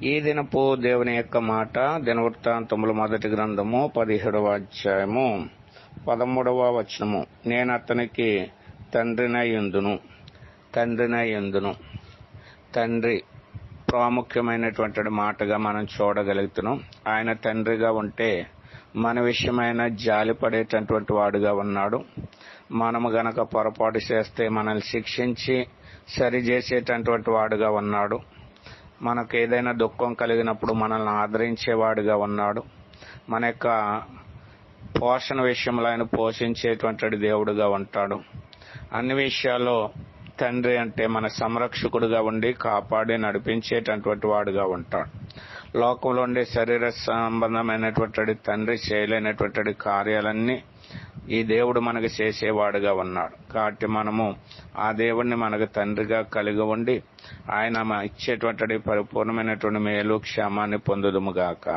ఈ దినపు దేవుని యొక్క మాట దినవృత్తాంతముల మొదటి గ్రంథము 17వ అధ్యాయము 13వ వచనము. నేను అతనికి తండ్రినై యుందును. తండ్రి ప్రాముఖ్యమైనటువంటి మాటగా మనం చూడగలుగుతున్నాం. ఆయన తండ్రిగా ఉంటే మన విషయమైన జాలిపడేటటువంటి వాడుగా ఉన్నాడు. మనము గనక పొరపాటు చేస్తే మనల్ని శిక్షించి సరిచేసేటటువంటి వాడుగా ఉన్నాడు. మనకు ఏదైనా దుఃఖం కలిగినప్పుడు మనల్ని ఆదరించేవాడుగా ఉన్నాడు. మన యొక్క పోషణ విషయంలో ఆయన పోషించేటువంటి దేవుడుగా ఉంటాడు. అన్ని విషయాల్లో తండ్రి అంటే మన సంరక్షకుడుగా ఉండి కాపాడి నడిపించేటటువంటి వాడుగా ఉంటాడు. లోకంలో ఉండే శరీర సంబంధమైనటువంటి తండ్రి చేయలేనటువంటి కార్యాలన్నీ ఈ దేవుడు మనకు చేసేవాడుగా ఉన్నాడు. కాబట్టి మనము ఆ దేవుడిని మనకు తండ్రిగా కలిగి ఉండి ఆయన ఇచ్చేటువంటి పరిపూర్ణమైనటువంటి మేలు క్షేమాన్ని పొందుదుముగాక.